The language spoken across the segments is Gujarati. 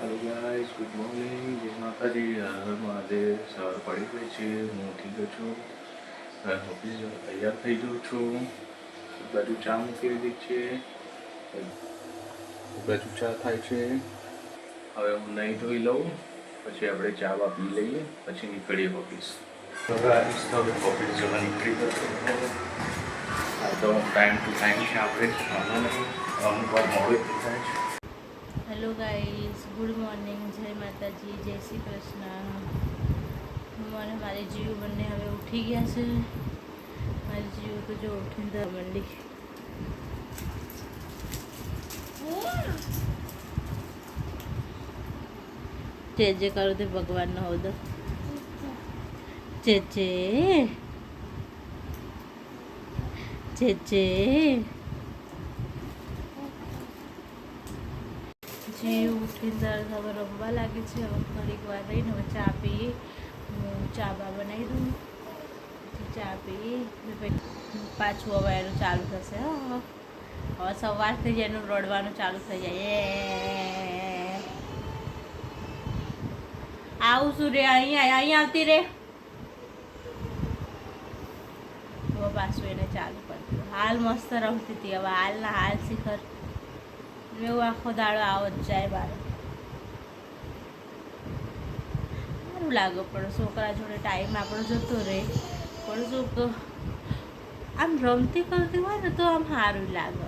Hello guys, good morning. जय माता जी, हर महादेव। सवार पड़ी गई છે, હું ઉઠી ગયો છું, ઓફિસ જવા તૈયાર થઈ ગયો છું। એક બાજુ ચા મૂકી દીધી છે, એક બાજુ ચા થાય છે। હવે હું નહીં ધોઈ લઉં, પછી આપણે ચા વા પી લઈએ, પછી નીકળીએ ઓફિસ। તો ગાઈસ હવે ઓફિસ જવા નીકળી ગયો। આ તો ટાઈમ ટુ ટાઈમ છે, આપણે અમુક વાર મોડું થઈ જાય છે। Hello guys, good morning. जय माता जी, जय श्री कृष्ण। મને મારી જીવ બંને હવે ઉઠી ગયા છે। મારી જીવ તો જો ઉઠીને તો મંડી જે જે કરો તે ભગવાનનો હોદો। જે જે જે જે જીવ ઉઠીને તરત હવે રમવા લાગે છે। હવે થોડીક વાર રહીને હવે ચા પીએ। હું ચા બા બનાવી દઉં, ચા પીએ પાછું હવે એનું ચાલુ થશે। હવે સવાર થઈ જાય એનું રડવાનું ચાલુ થઈ જાય। આવું શું રે, અહીં આવતી રે। હવે પાછું એને ચાલુ કરી દીધું। હાલ મસ્ત રમતી હતી, હવે હાલના હાલ શિખર એવું આખો દાડો આવો જ જાય બાર। સારું લાગે પણ છોકરા જોડે ટાઈમ આપણો જતો રહે, પણ શું આમ રમતી કરતી હોય ને તો આમ સારું લાગે।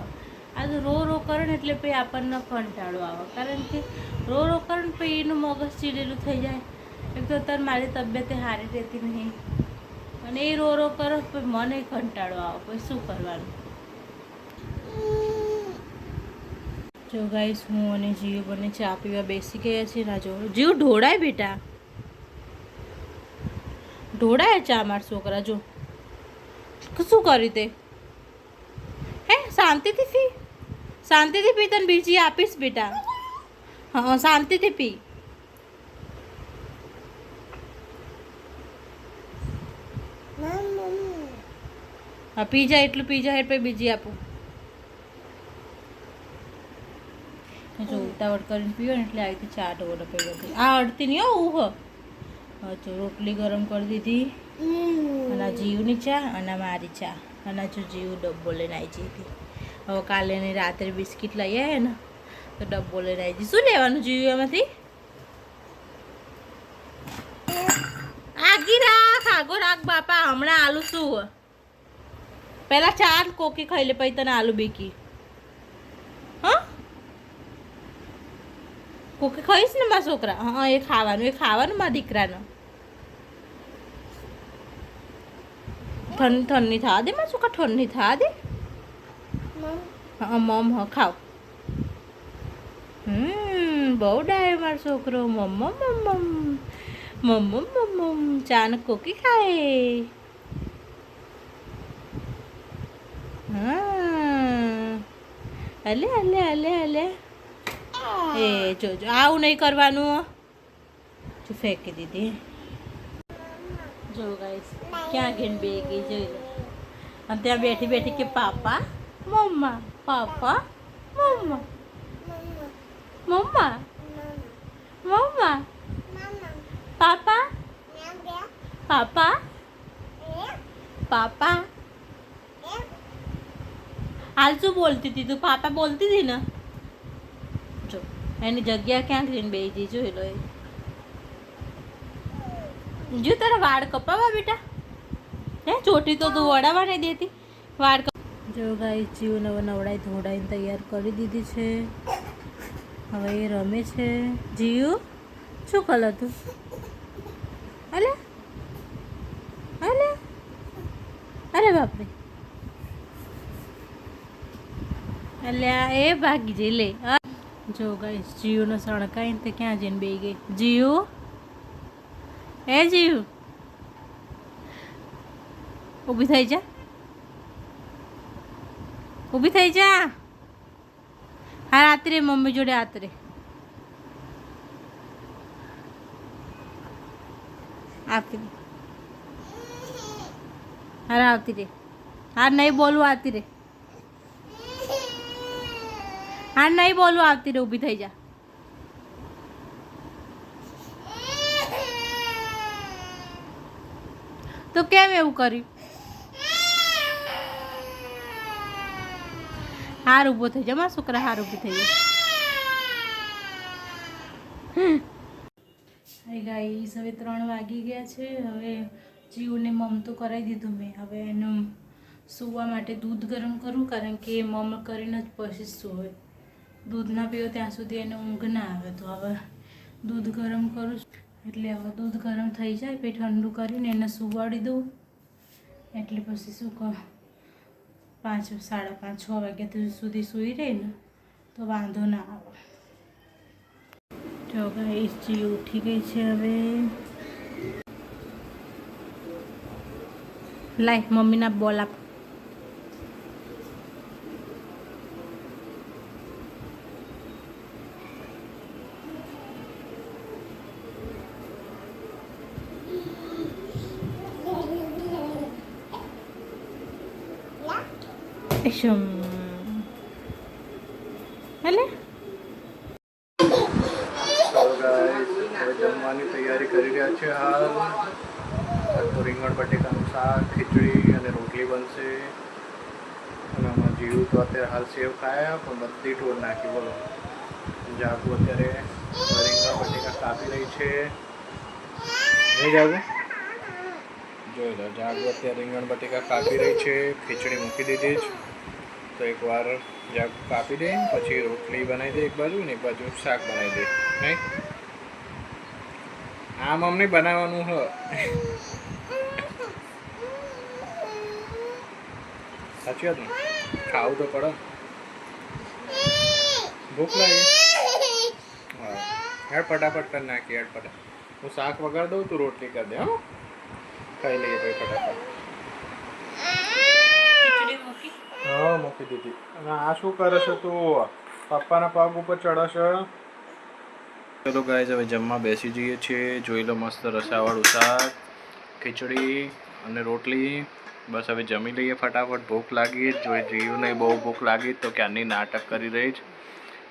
આ તો રો કરે ને એટલે પછી આપણને કંટાળો આવે, કારણ કે રો કરે ને પછી એનું મગજ ચીડેલું થઈ જાય। એક તો અત્યારે મારી તબિયત સારી રહેતી નહીં, અને એ રો કરે પછી મને કંટાળો આવે, પછી શું કરવાનું। જો ગાઈસ, હું અને જીવ બંને ચા પીવા બેસી ગયા છીએ। ના જો જીવ ઢોળાય બેટા, ઢોળાય ચા મારા છોકરા। જો શું કર્યું તે? હે શાંતિથી પી, શાંતિથી પી, તને બીજી આપીશ બેટા। હા શાંતિથી પી। હા પી જાય એટલું પી જાય એટલે બીજી આપું। જો ઉતાવળ કરીને પીવો ને એટલે આવી રીતે ચા ઢોળ પી આ અડતી નહીં હો હું। હા જો રોટલી ગરમ કરી દીધી, અને આ જીવની ચા અને મારી ચા, અને જો જીવ ડબ્બો લઈને આવી જઈ। હવે કાલે ની રાત્રે બિસ્કિટ લઈ આવ્યા ને તો ડબ્બો લઈને આવી જઈ। શું લેવાનું જીવ એમાંથી? આગી રાખ, આગો રાખ બાપા, હમણાં આલુ શું? પેલા ચાર કોકી ખાઈ લે પછી તને આલુ બેકી। હા કોકી ખાઈશ ને મારા છોકરા? હા એ ખાવાનું મારા દીકરાને। ઠંડી થવા દે મારા છોકરા, ઠંડી થવા દે। હા મમ હા ખાવ। બહુ ડાયો મારો છોકરો। મમ્મ ચા ને કોકી ખાય। હા અલે અલે અલે અલે એ જો આવું નહીં કરવાનું। જો ફેંકી દીધી। જો ગાઈસ ક્યાં ગઈને બે ગઈ જોઈ લો, અને ત્યાં બેઠી બેઠી કે પાપા મમ્મા, પાપા મમ્મા, મમ્મા મમ્મા, પાપા પાપા પાપા। હાલ શું બોલતી હતી તું? પાપા બોલતી હતી ને? જો એની જગ્યા ક્યાં જઈને બે જઈ જોઈ લો। જો તારા વાળ કપાવા બેટા? હે ચોટી તો તું વડાવા નહીં દેતી, વાળ જો ગાઈ જીવ નવડાઈ ધોડાઈને તૈયાર કરી દીધી છે। હવે એ રમે છે। જીવ શું કલર તું? અલે અલે અરે બાપરે, અલ્યા એ ભાગી જઈ લે। જો ગાઈસ જીવનો સણકાઈને તે ક્યાં જઈને બે ગઈ। જીવ હે જીવ ઊભી થઈ જા, ઊભી થઈ જા। હા રાત્રે મમ્મી જોડે આતરે આવતી રે, હા આવતી રે। હા નહીં બોલવું, આવતી રે। હા નહીં બોલવું, આવતી રે, ઊભી થઈ જા। તો કેમ એવું કર્યું? હાર ઊભો થઈ જા મારા છોકરા, હાર ઊભી થઈ જાય. હાય ગાઈસ, હવે 3 વાગી ગયા છે. હવે જીવને મમ તો કરાવી દીધું મેં. હવે એનું સૂવા માટે દૂધ ગરમ કરું, કારણ કે મમ કરીને જ પછી સૂવે. દૂધ ના પીવો ત્યાં સુધી એને ઊંઘ ના આવે. તો હવે દૂધ ગરમ કરું, એટલે હવે દૂધ ગરમ થઈ જાય પછી ઠંડુ કરીને એને સુવાડી દઉં. એટલે પછી શું કહું, 5, 5:30, 6 વાગ્યા સુધી સૂઈ રહે ને તો વાંધો ના આવે. જો ગાઈસ, જી ઉઠી ગઈ છે. હવે લાય મમ્મીના બોલ આપ. હેલે જમવાની તૈયારી કરી રહ્યા છે હાલ. તો રીંગણ બટેકાનું શાક, ખીચડી અને રોટલી બનશે. અને આમાં જીવું તો અત્યારે હાલ સેવ ખાયા, પણ બધી ઢોર નાખી. બોલો, જાગુ અત્યારે રીંગણ બટેકા કાપી રહી છે. નહીં જાગુ? જોઈ લો, જાગુ અત્યારે રીંગણ બટેકા કાપી રહી છે. ખીચડી મૂકી દીધી જ. તો એકવાર જાગુ કાપી દે, પછી રોટલી બનાવી દે એક બાજુ ને એક બાજુ શાક બનાવી દે. નહીં, આમ અમને બનાવવાનું હ. સાચી વાત ને, ખાવું તો પડે. ભૂખ લાગી? હા, હેડ ફટાફટ કરી નાખી. હેડ ફટાફટ, હું શાક વગાડ દઉં, તું રોટલી કરી દે. હા, ખાઈ લઈએ ભાઈ ફટાફટ. હા, મૂકી દીધી. અને આ શું કરે છે તું? પપ્પાના પગ ઉપર ચડશે. ચલો ગાઈઝ, હવે જમવા બેસી જઈએ છીએ. જોઈ લો, મસ્ત રસાવાળું શાક, ખીચડી અને રોટલી. બસ હવે જમી લઈએ ફટાફટ. ભૂખ લાગી. જોઈ જીવને બહુ ભૂખ લાગી તો ક્યારની નાટક કરી રહી જ.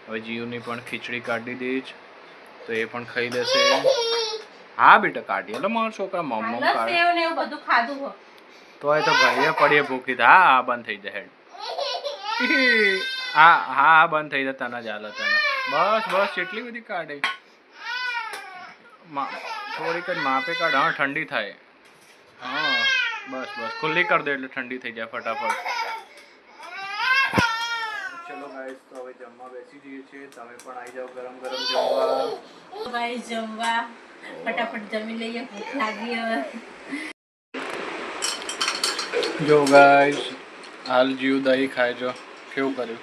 હવે જીવની પણ ખીચડી કાઢી દઈ જ, તો એ પણ ખાઈ લેશે. હા બેટા, કાઢી. એટલે મારો છોકરા મમ્મ કાઢે બધું ખાધું તો એ તો ભાઈએ પડીએ ભૂખી. હા, બંધ થઈ જાય. હા હા, બંધ થઈ જાય. તને જ હાલત. બસ બસ, એટલી બધી કાઢે. થોડીક જ માપે કાઢ. હા, ઠંડી થાય. હા, બસ બસ, ખુલ્લી કરી દે એટલે ઠંડી થઈ જાય ફટાફટ. ચલો ગાઈસ, તો હવે જમવા બેસી જઈએ છીએ. તમે પણ આવી જાઓ ગરમ ગરમ જમવા. ગાઈસ, જમવા ફટાફટ જમી લઈએ, ભૂખ લાગી હવે. જો ગાઈસ, હાલ જીવ દહીં ખાય. જો કેવું કર્યું.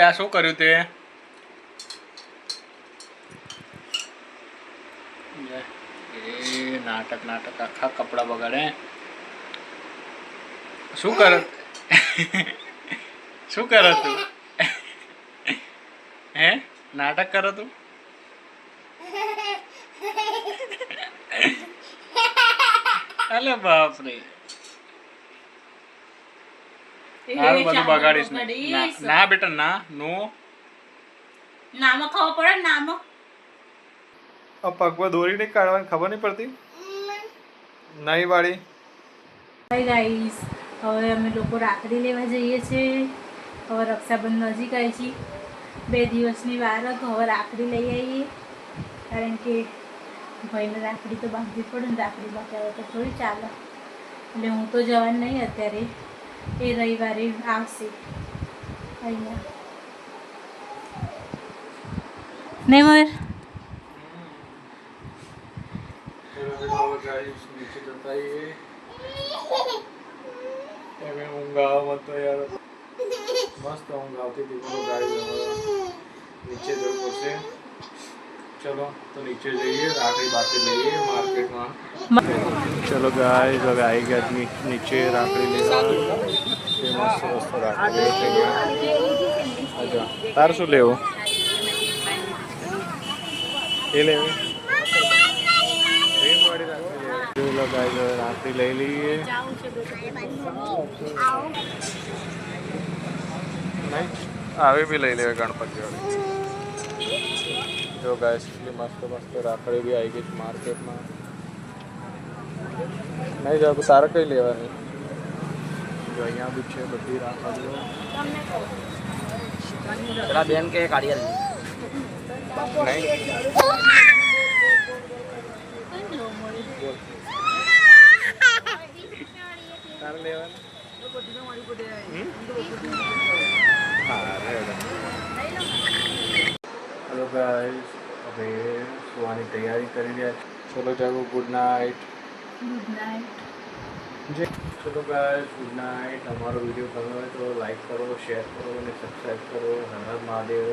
આ શું કર્યું તે? એ નાટક આખા કપડા બગાડે. શું કરે? શું કરે તું? હે, નાટક કરો તું? અલે બાપ રે, હાલ બધું બગાડીશ. ના બેટા, ના નો. નામો ખાવો પડે. નામો પગમાં દોરી નહીં કાઢવાની, ખબર નહીં પડતી. નહીં વાળી. હાય ગાઈસ, હવે અમે લોકો રાખડી લેવા જઈએ છીએ. હવે રક્ષાબંધન નજીક આવી છે. 2 દિવસની વાર તો હવે રાખડી લઈ આવીએ, કારણ કે ભાઈને રાખડી તો બાંધવી પડે ને. રાખડી બાંધ્યા તો થોડી ચાલે. એટલે હું તો જવાની નહીં અત્યારે. એ રવિવારે આવશે અહીંયા. નહીં મયુર? નીચે જતા ઊંઘ આવે તો યાર, મસ્ત ઊંઘ આવતી હતી. બોલો ગાઈસ, નીચે જવું પડશે. ચલો તો નીચે જઈએ, રાખડી બાકી લઈએ માર્કેટમાં. ચલો ગાઈસ, હવે આવી ગયા નીચે રાખડી લેવા. મસ્ત મસ્ત રાખડી થઈ ગયા. તારે શું લેવું? એ લેવી? રાખડી લઈ લઈએ. નહીં, આવી બી લઈ લેવી ગણપતિ વાળી. જો ગાઈસ, એટલી મસ્ત મસ્ત રાખડી બી આવી ગઈ છે માર્કેટમાં. નહીં જાવ તારે કઈ લેવાની જો અહીંયા બી છે બધી રાખજો પેલા બેન કે કાઢી નહીં તારે લેવાની હેલો ગાઈસ હવે સુવાની તૈયારી કરી રહ્યા છે ચલો જાગો ગુડ નાઇટ ગુડ નાઇટ. ચલો ગાઈસ ગુડ નાઇટ. અમારો વિડીયો ગમ્યો હોય તો લાઈક કરો, શેર કરો અને સબસ્ક્રાઈબ કરો. હર હર મહાદેવ.